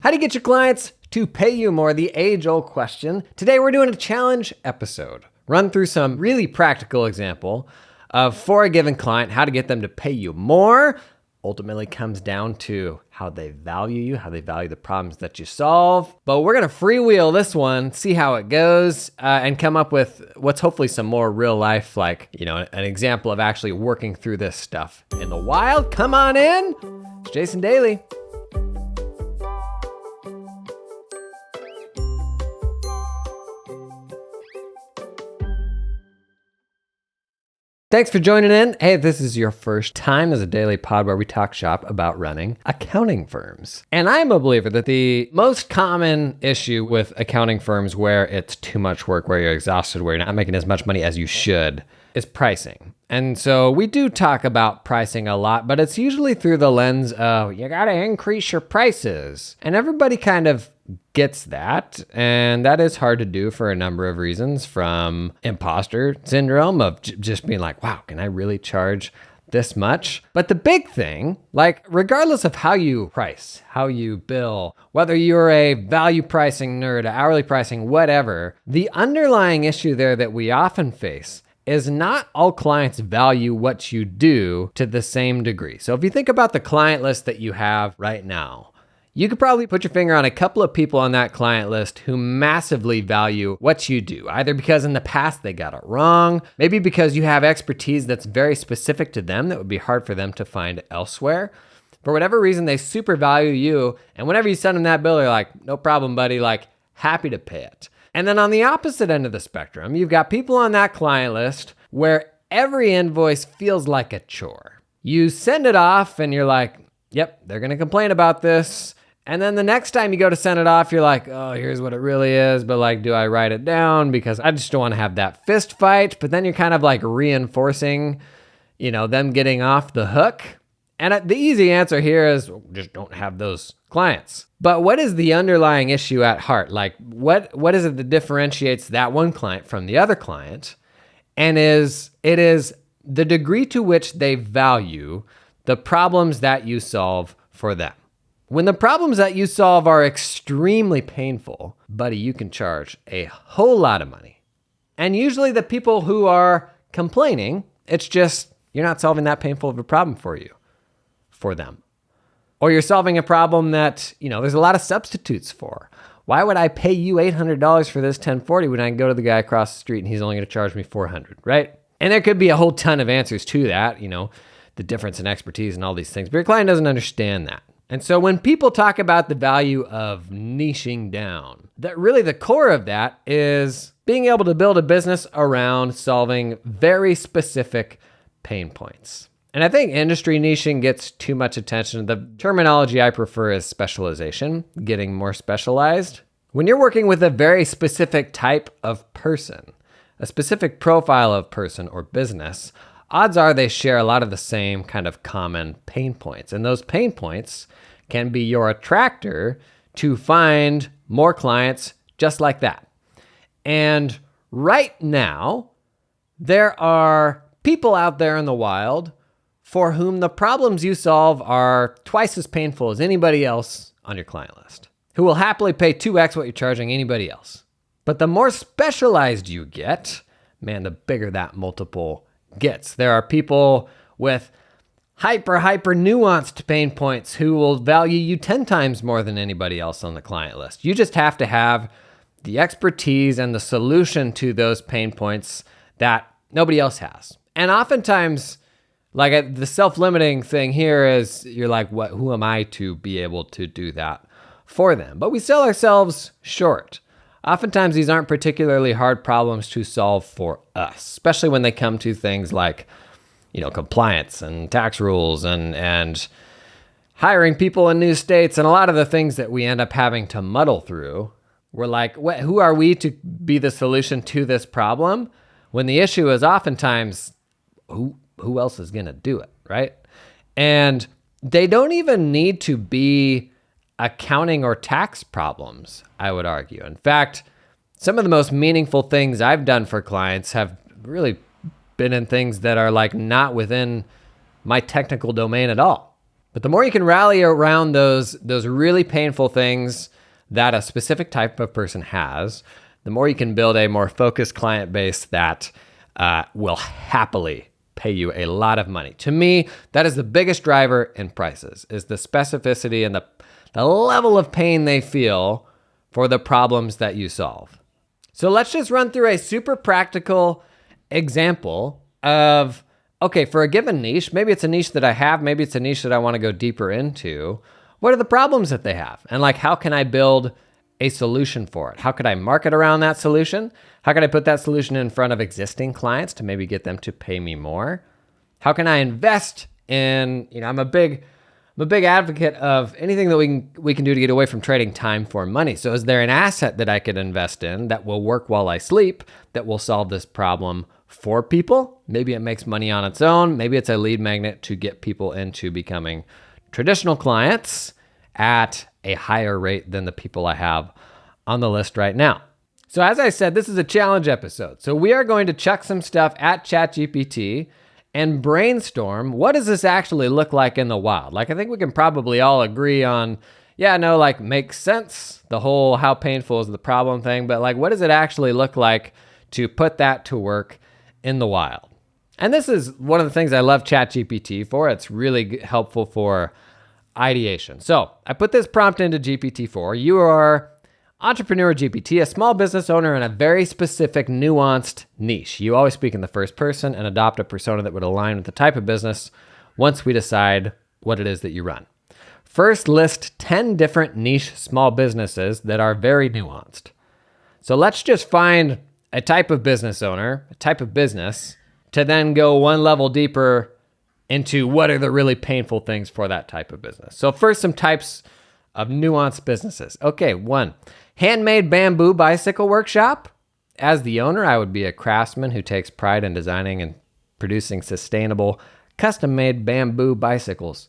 How do you get your clients to pay you more? The age-old question. Today we're doing a challenge episode. Run through some really practical example of for a given client, how to get them to pay you more. Ultimately comes down to how they value you, how they value the problems that you solve. But we're gonna freewheel this one, see how it goes, and come up with what's hopefully some more real life, an example of actually working through this stuff in the wild. Come on in. It's Jason Daly. Thanks for joining in. Hey, if this is your first time as a daily pod where we talk shop about running accounting firms. And I'm a believer that the most common issue with accounting firms where it's too much work, where you're exhausted, where you're not making as much money as you should, is pricing. And so we do talk about pricing a lot, but it's usually through the lens of you gotta increase your prices. And everybody kind of gets that, and that is hard to do for a number of reasons, from imposter syndrome of just being like, wow, can I really charge this much? But the big thing, regardless of how you price, how you bill, whether you're a value pricing nerd, hourly pricing, whatever, the underlying issue there that we often face is not all clients value what you do to the same degree. So if you think about the client list that you have right now, you could probably put your finger on a couple of people on that client list who massively value what you do, either because in the past they got it wrong, maybe because you have expertise that's very specific to them that would be hard for them to find elsewhere. For whatever reason, they super value you, and whenever you send them that bill, they're like, no problem, buddy, happy to pay it. And then on the opposite end of the spectrum, you've got people on that client list where every invoice feels like a chore. You send it off and you're like, yep, they're gonna complain about this. And then the next time you go to send it off, you're like, oh, here's what it really is. But do I write it down? Because I just don't want to have that fist fight. But then you're kind of reinforcing, them getting off the hook. And the easy answer here is just don't have those clients. But what is the underlying issue at heart? What is it that differentiates that one client from the other client? And it is the degree to which they value the problems that you solve for them. When the problems that you solve are extremely painful, buddy, you can charge a whole lot of money. And usually the people who are complaining, it's just you're not solving that painful of a problem for them. Or you're solving a problem that, there's a lot of substitutes for. Why would I pay you $800 for this 1040 when I can go to the guy across the street and he's only going to charge me $400, right? And there could be a whole ton of answers to that, the difference in expertise and all these things. But your client doesn't understand that. And so when people talk about the value of niching down, that really the core of that is being able to build a business around solving very specific pain points. And I think industry niching gets too much attention. The terminology I prefer is specialization, getting more specialized. When you're working with a very specific type of person, a specific profile of person or business, odds are they share a lot of the same kind of common pain points. And those pain points can be your attractor to find more clients just like that. And right now, there are people out there in the wild for whom the problems you solve are twice as painful as anybody else on your client list, who will happily pay 2x what you're charging anybody else. But the more specialized you get, man, the bigger that multiple gets. There are people with hyper nuanced pain points who will value you 10 times more than anybody else on the client list. You just have to have the expertise and the solution to those pain points that nobody else has. And oftentimes, the self-limiting thing here is you're like, who am I to be able to do that for them? But we sell ourselves short. Oftentimes, these aren't particularly hard problems to solve for us, especially when they come to things like compliance and tax rules and hiring people in new states and a lot of the things that we end up having to muddle through. We're like, who are we to be the solution to this problem? When the issue is oftentimes, who else is going to do it, right? And they don't even need to be accounting or tax problems, I would argue. In fact, some of the most meaningful things I've done for clients have really been in things that are not within my technical domain at all. But the more you can rally around those really painful things that a specific type of person has, the more you can build a more focused client base that will happily pay you a lot of money. To me, that is the biggest driver in prices, is the specificity and the level of pain they feel for the problems that you solve. So let's just run through a super practical example of, okay, for a given niche, maybe it's a niche that I have, maybe it's a niche that I want to go deeper into. What are the problems that they have? And like, how can I build a solution for it? How could I market around that solution? How can I put that solution in front of existing clients to maybe get them to pay me more? How can I invest in, I'm a big advocate of anything that we can do to get away from trading time for money. So is there an asset that I could invest in that will work while I sleep, that will solve this problem for people? Maybe it makes money on its own. Maybe it's a lead magnet to get people into becoming traditional clients at a higher rate than the people I have on the list right now. So as I said, this is a challenge episode. So we are going to chuck some stuff at ChatGPT and brainstorm, what does this actually look like in the wild? Like, I think we can probably all agree on, makes sense, the whole how painful is the problem thing, but like, what does it actually look like to put that to work in the wild? And this is one of the things I love ChatGPT for. It's really helpful for ideation. So I put this prompt into GPT-4. You are Entrepreneur GPT, a small business owner in a very specific, nuanced niche. You always speak in the first person and adopt a persona that would align with the type of business once we decide what it is that you run. First, list 10 different niche small businesses that are very nuanced. So let's just find a type of business owner, a type of business, to then go one level deeper into what are the really painful things for that type of business. So first, some types of nuanced businesses. Okay, 1, handmade bamboo bicycle workshop. As the owner, I would be a craftsman who takes pride in designing and producing sustainable, custom-made bamboo bicycles.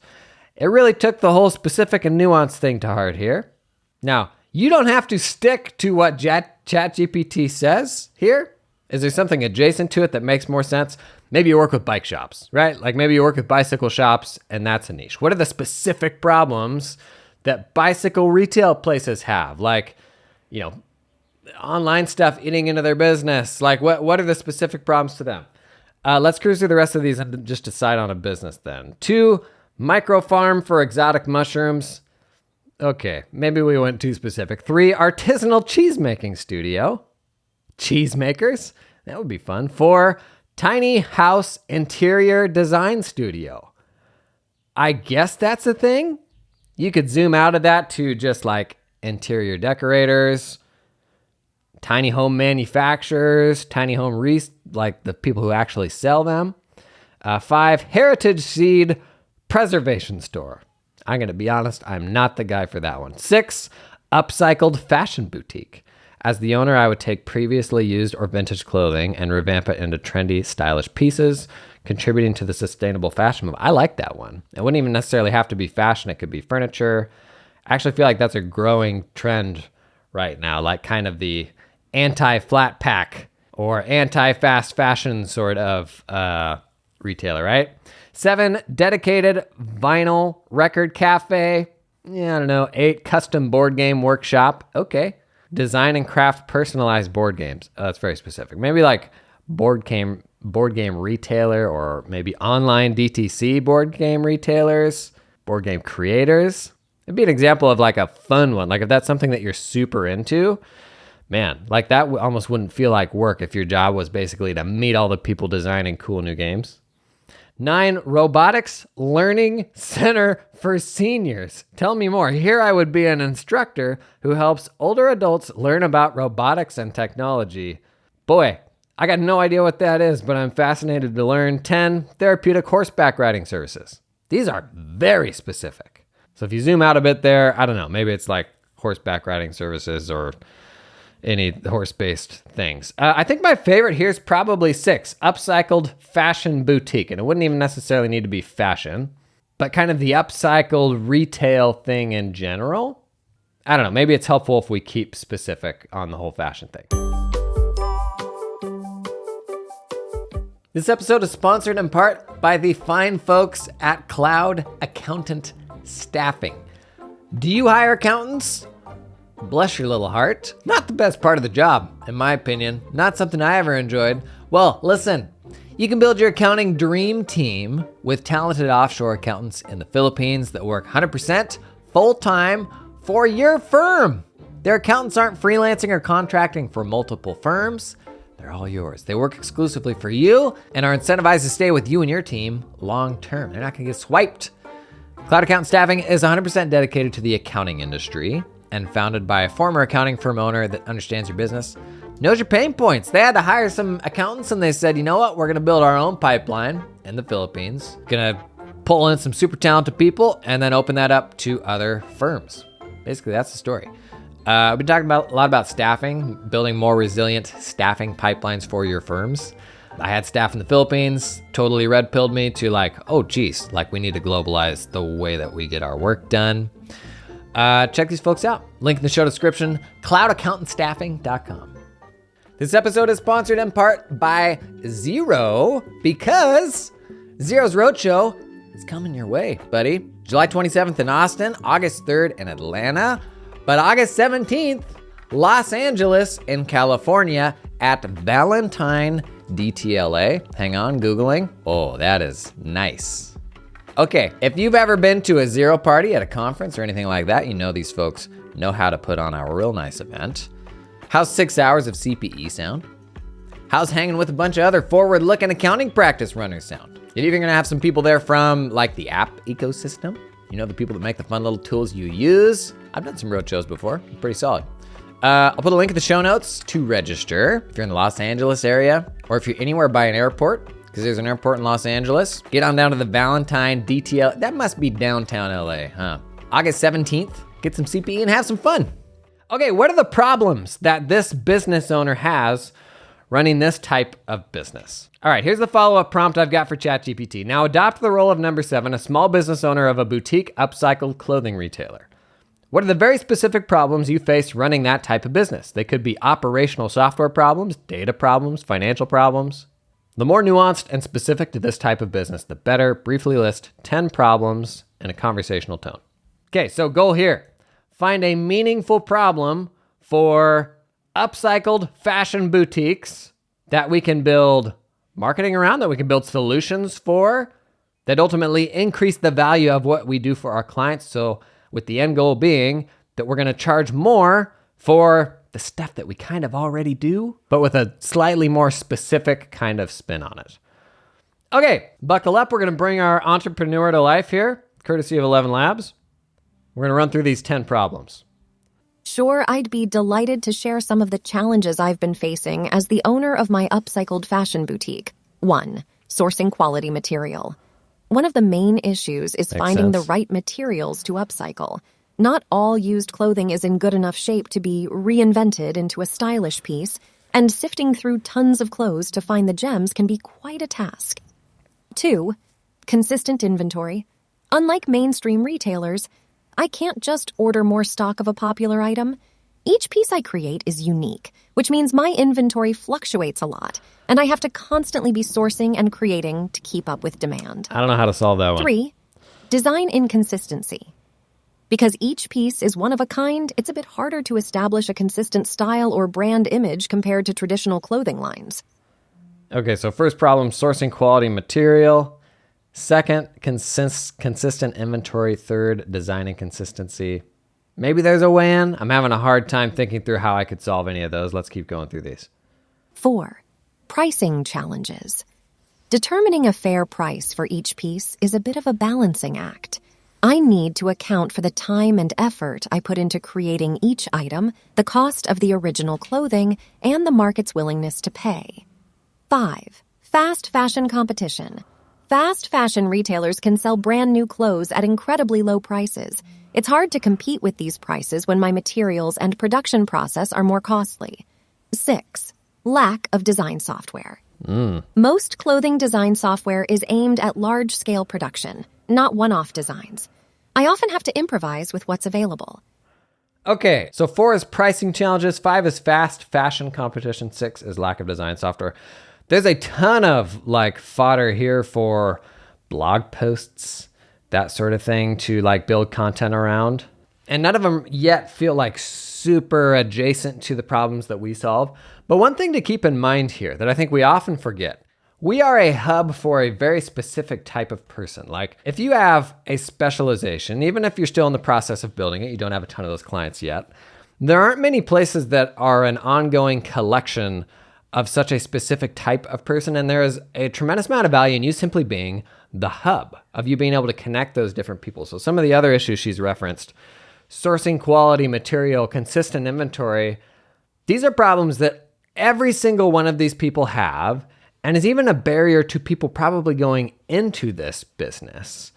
It really took the whole specific and nuanced thing to heart here. Now, you don't have to stick to what ChatGPT says here. Is there something adjacent to it that makes more sense? Maybe you work with bike shops, right? Like maybe you work with bicycle shops and that's a niche. What are the specific problems that bicycle retail places have? Like, online stuff eating into their business. Like what are the specific problems to them? Let's cruise through the rest of these and just decide on a business then. 2, micro farm for exotic mushrooms. Okay, maybe we went too specific. 3, artisanal cheesemaking studio. Cheesemakers, that would be fun. 4, tiny house interior design studio. I guess that's a thing. You could zoom out of that to just like interior decorators, tiny home manufacturers, tiny home like the people who actually sell them. 5, heritage seed preservation store. I'm going to be honest, I'm not the guy for that one. 6, upcycled fashion boutique. As the owner, I would take previously used or vintage clothing and revamp it into trendy, stylish pieces, contributing to the sustainable fashion movement. I like that one. It wouldn't even necessarily have to be fashion. It could be furniture. I actually feel like that's a growing trend right now, like kind of the anti-flat pack or anti-fast fashion sort of retailer, right? 7, dedicated vinyl record cafe. Yeah, I don't know. 8, custom board game workshop. Okay. Design and craft personalized board games. Oh, that's very specific. Maybe like board game retailer, or maybe online DTC board game retailers, board game creators. It'd be an example of like a fun one. Like if that's something that you're super into, man, like that almost wouldn't feel like work if your job was basically to meet all the people designing cool new games. 9, robotics learning center for seniors. Tell me more. Here I would be an instructor who helps older adults learn about robotics and technology. Boy, I got no idea what that is, but I'm fascinated to learn. 10, therapeutic horseback riding services. These are very specific. So if you zoom out a bit there, I don't know, maybe it's like horseback riding services or any horse-based things. I think my favorite here is probably 6, upcycled fashion boutique. And it wouldn't even necessarily need to be fashion, but kind of the upcycled retail thing in general. I don't know, maybe it's helpful if we keep specific on the whole fashion thing. This episode is sponsored in part up by the fine folks at Cloud Accountant Staffing. Do you hire accountants? Bless your little heart. Not the best part of the job, in my opinion. Not something I ever enjoyed. Well, listen, you can build your accounting dream team with talented offshore accountants in the Philippines that work 100% full-time for your firm. Their accountants aren't freelancing or contracting for multiple firms. They're all yours. They work exclusively for you and are incentivized to stay with you and your team long-term. They're not gonna get swiped. Cloud Accountant Staffing is 100% dedicated to the accounting industry and founded by a former accounting firm owner that understands your business, knows your pain points. They had to hire some accountants and they said, you know what? We're gonna build our own pipeline in the Philippines, gonna pull in some super talented people and then open that up to other firms. Basically, that's the story. We've been talking a lot about staffing, building more resilient staffing pipelines for your firms. I had staff in the Philippines, totally red-pilled me to like, oh geez, like we need to globalize the way that we get our work done. Check these folks out. Link in the show description, cloudaccountantstaffing.com. This episode is sponsored in part by Xero because Xero's Roadshow is coming your way, buddy. July 27th in Austin, August 3rd in Atlanta, but August 17th, Los Angeles in California at Valentine DTLA. Hang on, Googling. Oh, that is nice. Okay, if you've ever been to a Xero party at a conference or anything like that, you know these folks know how to put on a real nice event. How's 6 hours of CPE sound? How's hanging with a bunch of other forward-looking accounting practice runners sound? You're even gonna have some people there from like the app ecosystem. You know, the people that make the fun little tools you use. I've done some roadshows before, pretty solid. I'll put a link in the show notes to register if you're in the Los Angeles area, or if you're anywhere by an airport, because there's an airport in Los Angeles. Get on down to the Valentine DTL. That must be downtown LA, huh? August 17th, get some CPE and have some fun. Okay, what are the problems that this business owner has running this type of business? All right, here's the follow-up prompt I've got for ChatGPT. Now adopt the role of number 7, a small business owner of a boutique upcycled clothing retailer. What are the very specific problems you face running that type of business? They could be operational software problems, data problems, financial problems. The more nuanced and specific to this type of business, the better. Briefly list 10 problems in a conversational tone. Okay, so goal here. Find a meaningful problem for upcycled fashion boutiques that we can build marketing around, that we can build solutions for, that ultimately increase the value of what we do for our clients. So with the end goal being that we're gonna charge more for the stuff that we kind of already do, but with a slightly more specific kind of spin on it. Okay, buckle up. We're gonna bring our entrepreneur to life here, courtesy of 11 Labs. We're gonna run through these 10 problems. Sure, I'd be delighted to share some of the challenges I've been facing as the owner of my upcycled fashion boutique. 1. Sourcing quality material. One of the main issues is finding the right materials to upcycle. Not all used clothing is in good enough shape to be reinvented into a stylish piece, and sifting through tons of clothes to find the gems can be quite a task. 2. Consistent inventory. Unlike mainstream retailers, I can't just order more stock of a popular item. Each piece I create is unique, which means my inventory fluctuates a lot, and I have to constantly be sourcing and creating to keep up with demand. I don't know how to solve that one. 3. Design inconsistency. Because each piece is one of a kind, it's a bit harder to establish a consistent style or brand image compared to traditional clothing lines. Okay, so first problem, sourcing quality material. Second, consistent inventory. Third, designing consistency. Maybe there's a way in. I'm having a hard time thinking through how I could solve any of those. Let's keep going through these. 4. Pricing challenges. Determining a fair price for each piece is a bit of a balancing act. I need to account for the time and effort I put into creating each item, the cost of the original clothing, and the market's willingness to pay. 5. Fast fashion competition. Fast fashion retailers can sell brand new clothes at incredibly low prices. It's hard to compete with these prices when my materials and production process are more costly. 6. Lack of design software. Most clothing design software is aimed at large-scale production, not one-off designs. I often have to improvise with what's available. Okay, so 4 is pricing challenges, 5 is fast fashion competition, 6 is lack of design software. There's a ton of like fodder here for blog posts, that sort of thing to like build content around. And none of them yet feel like super adjacent to the problems that we solve. But one thing to keep in mind here that I think we often forget, we are a hub for a very specific type of person. Like if you have a specialization, even if you're still in the process of building it, you don't have a ton of those clients yet, there aren't many places that are an ongoing collection of such a specific type of person. And there is a tremendous amount of value in you simply being the hub, of you being able to connect those different people. So some of the other issues she's referenced, sourcing quality material, consistent inventory, these are problems that every single one of these people have, and is even a barrier to people probably going into this business.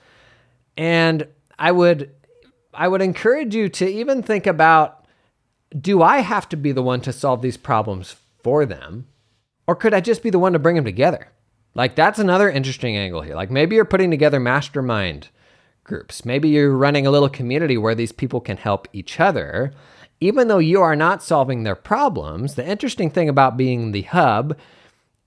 And I would encourage you to even think about, do I have to be the one to solve these problems for them? Or could I just be the one to bring them together? Like that's another interesting angle here. Like maybe you're putting together mastermind groups. Maybe you're running a little community where these people can help each other. Even though you are not solving their problems, the interesting thing about being the hub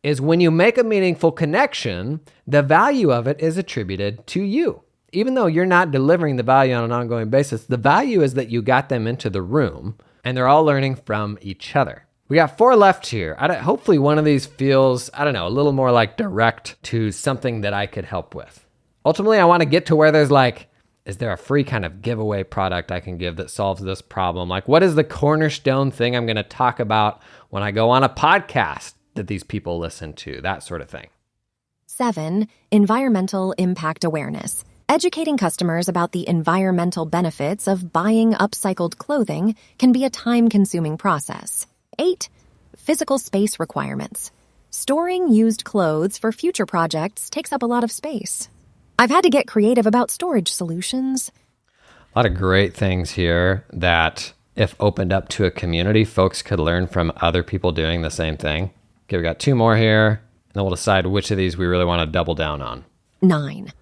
is when you make a meaningful connection, the value of it is attributed to you. Even though you're not delivering the value on an ongoing basis, the value is that you got them into the room and they're all learning from each other. We got 4 left here. Hopefully one of these feels, a little more like direct to something that I could help with. Ultimately, I want to get to where there's like, is there a free kind of giveaway product I can give that solves this problem? Like, what is the cornerstone thing I'm going to talk about when I go on a podcast that these people listen to? That sort of thing. 7. Environmental impact awareness. Educating customers about the environmental benefits of buying upcycled clothing can be a time-consuming process. 8. Physical space requirements. Storing used clothes for future projects takes up a lot of space. I've had to get creative about storage solutions. A lot of great things here that, if opened up to a community, folks could learn from other people doing the same thing. Okay, we got 2 more here, and then we'll decide which of these we really want to double down on. 9.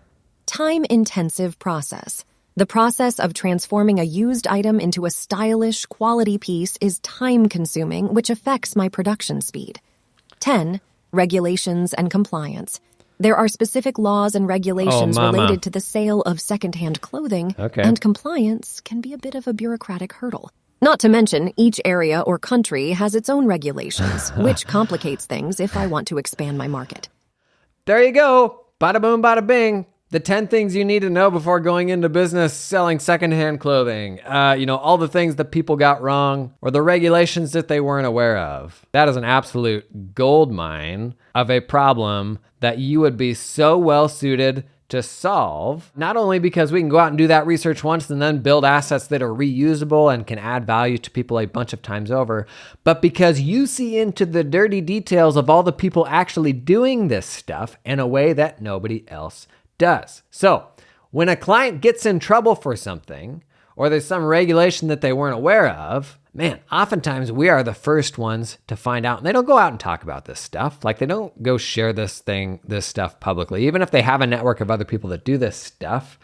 Time-intensive process. The process of transforming a used item into a stylish, quality piece is time-consuming, which affects my production speed. 10. Regulations and compliance. There are specific laws and regulations related to the sale of secondhand clothing, and compliance can be a bit of a bureaucratic hurdle. Not to mention, each area or country has its own regulations, which complicates things if I want to expand my market. There you go. Bada boom, bada bing. The 10 things you need to know before going into business selling secondhand clothing. All the things that people got wrong or the regulations that they weren't aware of. That is an absolute gold mine of a problem that you would be so well suited to solve, not only because we can go out and do that research once and then build assets that are reusable and can add value to people a bunch of times over, but because you see into the dirty details of all the people actually doing this stuff in a way that nobody else does. So when a client gets in trouble for something, or there's some regulation that they weren't aware of, man, oftentimes we are the first ones to find out. And they don't go out and talk about this stuff. Like they don't go share this stuff publicly. Even if they have a network of other people that do this stuff,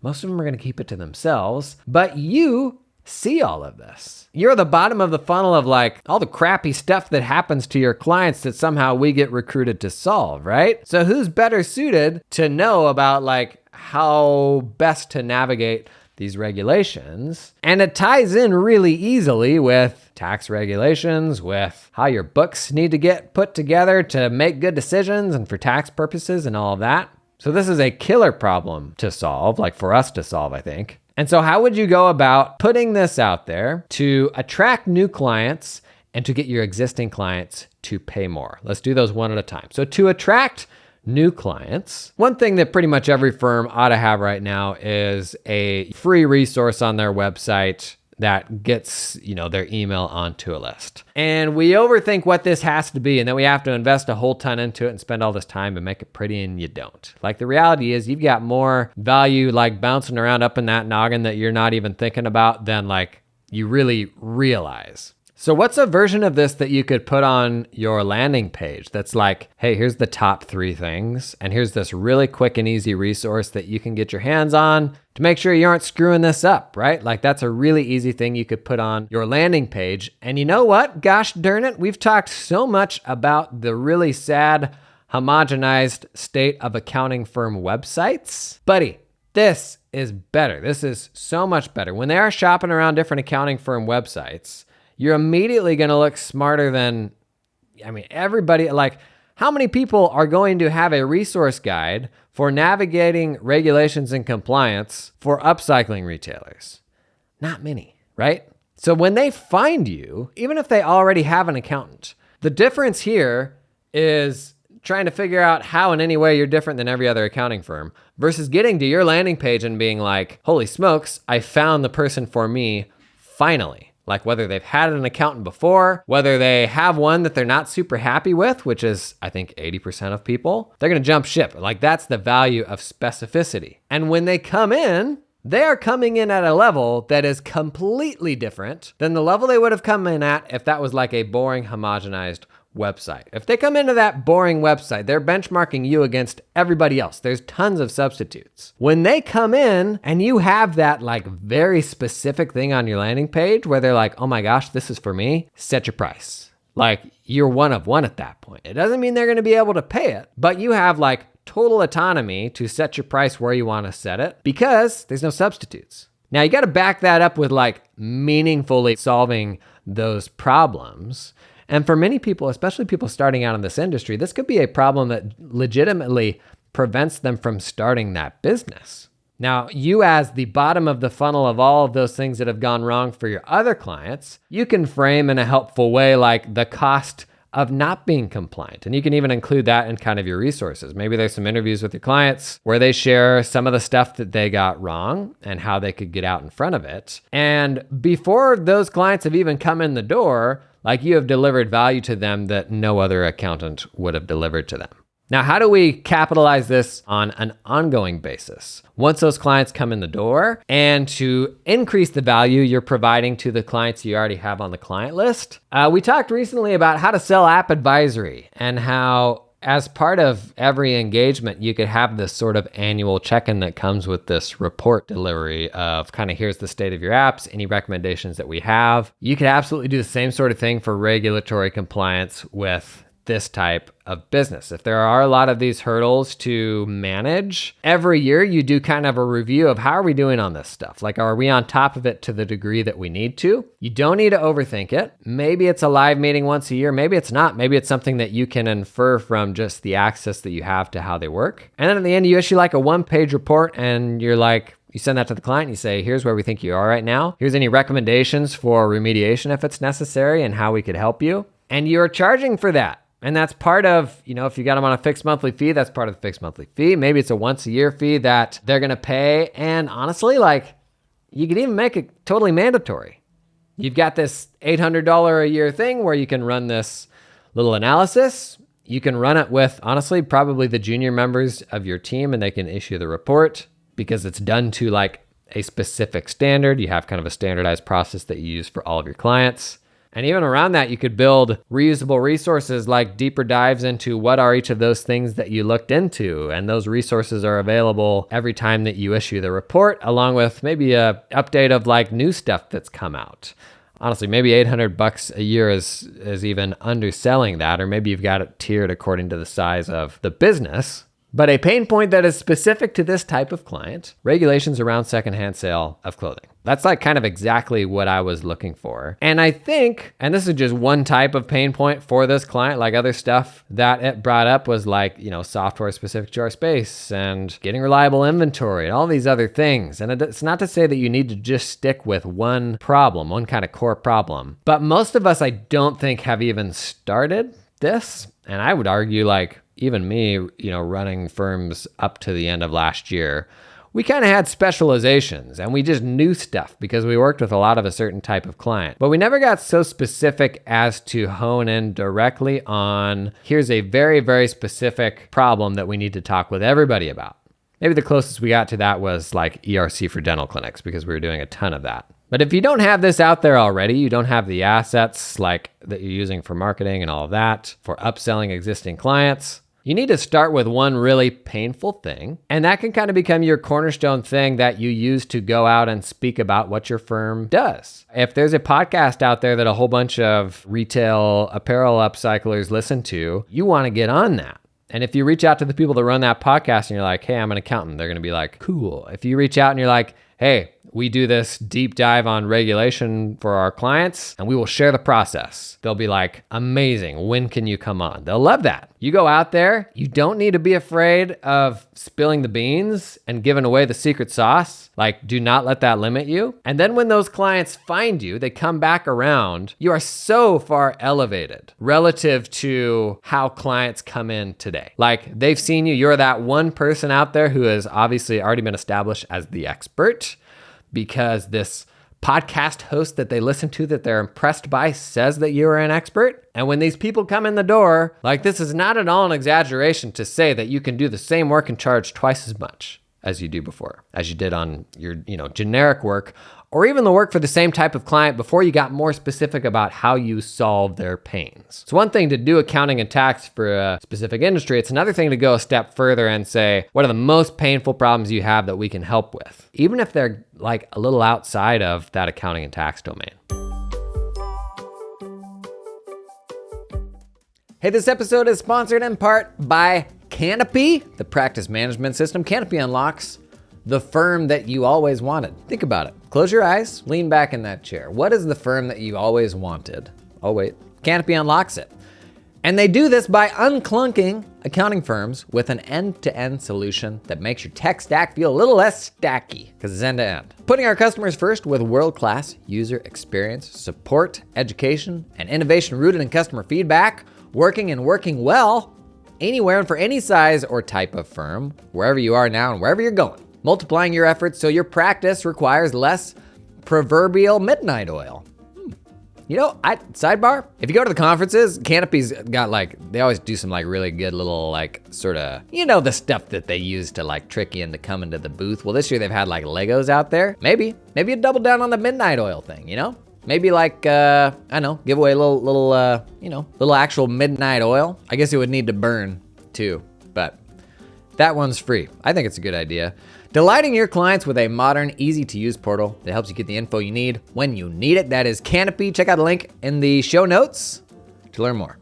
most of them are going to keep it to themselves. But you see all of this. You're the bottom of the funnel of like all the crappy stuff that happens to your clients that somehow we get recruited to solve, right? So who's better suited to know about like how best to navigate these regulations? And it ties in really easily with tax regulations, with how your books need to get put together to make good decisions and for tax purposes and all of that. So this is a killer problem to solve, like for us to solve, I think. And so how would you go about putting this out there to attract new clients and to get your existing clients to pay more? Let's do those one at a time. So to attract new clients, one thing that pretty much every firm ought to have right now is a free resource on their website that gets, their email onto a list. And we overthink what this has to be, and then we have to invest a whole ton into it and spend all this time and make it pretty, and you don't. Like the reality is you've got more value like bouncing around up in that noggin that you're not even thinking about than like you really realize. So what's a version of this that you could put on your landing page that's like, hey, here's the top 3 things, and here's this really quick and easy resource that you can get your hands on to make sure you aren't screwing this up, right? Like that's a really easy thing you could put on your landing page. And you know what? Gosh darn it, we've talked so much about the really sad, homogenized state of accounting firm websites. Buddy, this is better. This is so much better. When they are shopping around different accounting firm websites, you're immediately going to look smarter than, everybody. Like, how many people are going to have a resource guide for navigating regulations and compliance for upcycling retailers? Not many, right? So when they find you, even if they already have an accountant, the difference here is trying to figure out how in any way you're different than every other accounting firm versus getting to your landing page and being like, holy smokes, I found the person for me finally. Like whether they've had an accountant before, whether they have one that they're not super happy with, which is, I think, 80% of people, they're going to jump ship. Like that's the value of specificity. And when they come in, they are coming in at a level that is completely different than the level they would have come in at if that was like a boring, homogenized website. If they come into that boring website, they're benchmarking you against everybody else. There's tons of substitutes. When they come in and you have that like very specific thing on your landing page where they're like, oh my gosh, this is for me, set your price. Like you're one of one at that point. It doesn't mean they're going to be able to pay it, but you have like total autonomy to set your price where you want to set it because there's no substitutes. Now you got to back that up with like meaningfully solving those problems. And for many people, especially people starting out in this industry, this could be a problem that legitimately prevents them from starting that business. Now, you as the bottom of the funnel of all of those things that have gone wrong for your other clients, you can frame in a helpful way like the cost of not being compliant. And you can even include that in kind of your resources. Maybe there's some interviews with your clients where they share some of the stuff that they got wrong and how they could get out in front of it. And before those clients have even come in the door, like you have delivered value to them that no other accountant would have delivered to them. Now, how do we capitalize this on an ongoing basis? Once those clients come in the door and to increase the value you're providing to the clients you already have on the client list, we talked recently about how to sell app advisory and how as part of every engagement, you could have this sort of annual check-in that comes with this report delivery of kind of here's the state of your apps, any recommendations that we have. You could absolutely do the same sort of thing for regulatory compliance with this type of business. If there are a lot of these hurdles to manage, every year you do kind of a review of how are we doing on this stuff? Like, are we on top of it to the degree that we need to? You don't need to overthink it. Maybe it's a live meeting once a year. Maybe it's not. Maybe it's something that you can infer from just the access that you have to how they work. And then at the end, you issue like a 1-page report and you're like, you send that to the client and you say, here's where we think you are right now. Here's any recommendations for remediation if it's necessary and how we could help you. And you're charging for that. And that's part of, if you got them on a fixed monthly fee, that's part of the fixed monthly fee. Maybe it's a once a year fee that they're going to pay. And honestly, like you could even make it totally mandatory. You've got this $800 a year thing where you can run this little analysis. You can run it with, honestly, probably the junior members of your team, and they can issue the report because it's done to like a specific standard. You have kind of a standardized process that you use for all of your clients. And even around that, you could build reusable resources like deeper dives into what are each of those things that you looked into. And those resources are available every time that you issue the report, along with maybe a update of like new stuff that's come out. Honestly, maybe $800 a year is even underselling that, or maybe you've got it tiered according to the size of the business. But a pain point that is specific to this type of client, regulations around secondhand sale of clothing. That's like kind of exactly what I was looking for. And I think, and this is just one type of pain point for this client, like other stuff that it brought up was like, software specific to our space and getting reliable inventory and all these other things. And it's not to say that you need to just stick with one problem, one kind of core problem. But most of us, I don't think, have even started this. And I would argue like, even me, running firms up to the end of last year, we kind of had specializations and we just knew stuff because we worked with a lot of a certain type of client. But we never got so specific as to hone in directly on, here's a very, very specific problem that we need to talk with everybody about. Maybe the closest we got to that was like ERC for dental clinics because we were doing a ton of that. But if you don't have this out there already, you don't have the assets like that you're using for marketing and all of that, for upselling existing clients, you need to start with one really painful thing, and that can kind of become your cornerstone thing that you use to go out and speak about what your firm does. If there's a podcast out there that a whole bunch of retail apparel upcyclers listen to, you want to get on that. And if you reach out to the people that run that podcast and you're like, hey, I'm an accountant, they're going to be like, cool. If you reach out and you're like, hey, we do this deep dive on regulation for our clients and we will share the process, they'll be like, amazing. When can you come on? They'll love that. You go out there, you don't need to be afraid of spilling the beans and giving away the secret sauce. Like, do not let that limit you. And then when those clients find you, they come back around, you are so far elevated relative to how clients come in today. Like, they've seen you, you're that one person out there who has obviously already been established as the expert, because this podcast host that they listen to that they're impressed by says that you are an expert. And when these people come in the door, like, this is not at all an exaggeration to say that you can do the same work and charge twice as much as you do before, as you did on your, generic work, or even the work for the same type of client before you got more specific about how you solve their pains. It's one thing to do accounting and tax for a specific industry. It's another thing to go a step further and say, what are the most painful problems you have that we can help with? Even if they're like a little outside of that accounting and tax domain. Hey, this episode is sponsored in part by Canopy, the practice management system. Canopy unlocks the firm that you always wanted. Think about it. Close your eyes, lean back in that chair. What is the firm that you always wanted? Oh wait, Canopy unlocks it. And they do this by unclunking accounting firms with an end-to-end solution that makes your tech stack feel a little less stacky because it's end-to-end. Putting our customers first with world-class user experience, support, education, and innovation rooted in customer feedback, working well anywhere and for any size or type of firm, wherever you are now and wherever you're going. Multiplying your efforts so your practice requires less proverbial midnight oil. Sidebar, if you go to the conferences, Canopy's got they always do some really good little sort of, the stuff that they use to trick you into coming to the booth. Well, this year they've had Legos out there. Maybe you double down on the midnight oil thing, Maybe give away a little actual midnight oil. I guess it would need to burn too, but that one's free. I think it's a good idea. Delighting your clients with a modern, easy-to-use portal that helps you get the info you need when you need it. That is Canopy. Check out the link in the show notes to learn more.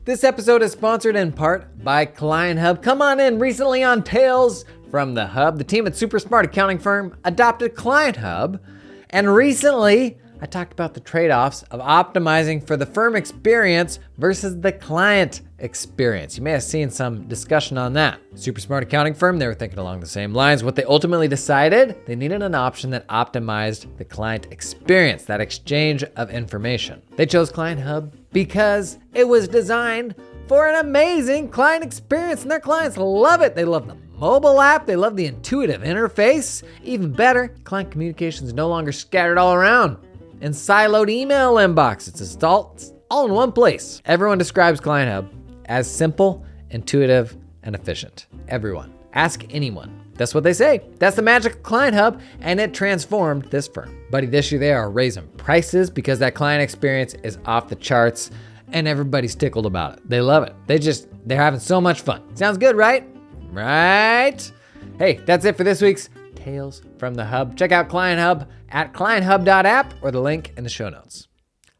This episode is sponsored in part by Client Hub. Come on in. Recently on Tales from the Hub, the team at Super Smart Accounting Firm adopted Client Hub. And recently, I talked about the trade-offs of optimizing for the firm experience versus the client experience. You may have seen some discussion on that. Super Smart Accounting Firm, they were thinking along the same lines. What they ultimately decided, they needed an option that optimized the client experience, that exchange of information. They chose Client Hub because it was designed for an amazing client experience, and their clients love it. They love the mobile app. They love the intuitive interface. Even better, client communication is no longer scattered all around in siloed email inbox. It's all in one place. Everyone describes Client Hub as simple, intuitive, and efficient. Everyone. Ask anyone. That's what they say. That's the magic of Client Hub, and it transformed this firm. Buddy, this year they are raising prices because that client experience is off the charts, and everybody's tickled about it. They love it. They're having so much fun. Sounds good, right? Right? Hey, that's it for this week's Tales from the Hub. Check out Client Hub at clienthub.app or the link in the show notes.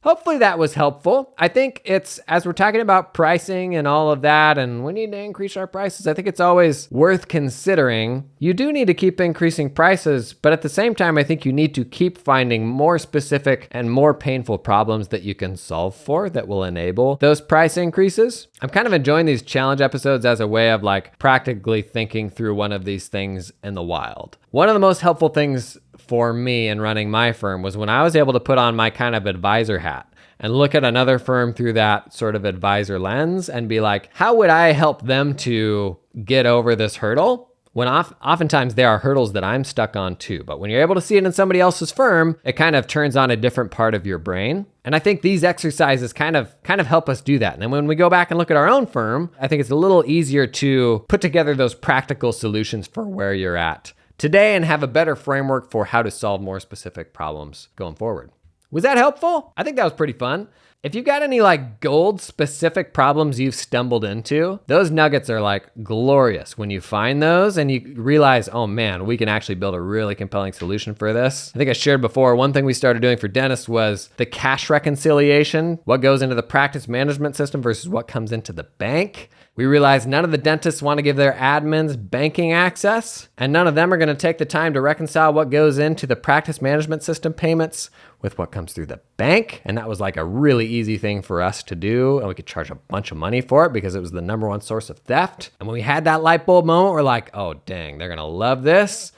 Hopefully that was helpful. I think it's, as we're talking about pricing and all of that, and we need to increase our prices, I think it's always worth considering. You do need to keep increasing prices, but at the same time, I think you need to keep finding more specific and more painful problems that you can solve for that will enable those price increases. I'm kind of enjoying these challenge episodes as a way of practically thinking through one of these things in the wild. One of the most helpful things for me in running my firm was when I was able to put on my kind of advisor hat and look at another firm through that sort of advisor lens and be like, how would I help them to get over this hurdle? When oftentimes there are hurdles that I'm stuck on too, but when you're able to see it in somebody else's firm, it kind of turns on a different part of your brain. And I think these exercises kind of help us do that. And then when we go back and look at our own firm, I think it's a little easier to put together those practical solutions for where you're at today and have a better framework for how to solve more specific problems going forward. Was that helpful? I think that was pretty fun. If you've got any like gold specific problems you've stumbled into, those nuggets are like glorious when you find those and you realize, oh man, we can actually build a really compelling solution for this. I think I shared before, one thing we started doing for dentists was the cash reconciliation, what goes into the practice management system versus what comes into the bank. We realized none of the dentists want to give their admins banking access, and none of them are going to take the time to reconcile what goes into the practice management system payments with what comes through the bank. And that was like a really easy thing for us to do. And we could charge a bunch of money for it because it was the number one source of theft. And when we had that light bulb moment, we're like, oh, dang, they're going to love this.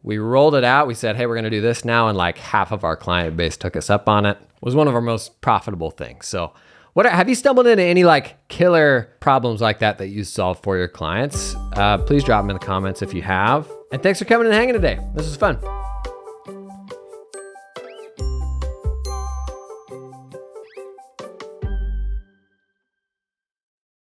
We rolled it out. We said, hey, we're going to do this now. And like half of our client base took us up on it. It was one of our most profitable things. So have you stumbled into any like killer problems like that you solve for your clients? Please drop them in the comments if you have. And thanks for coming and hanging today. This was fun.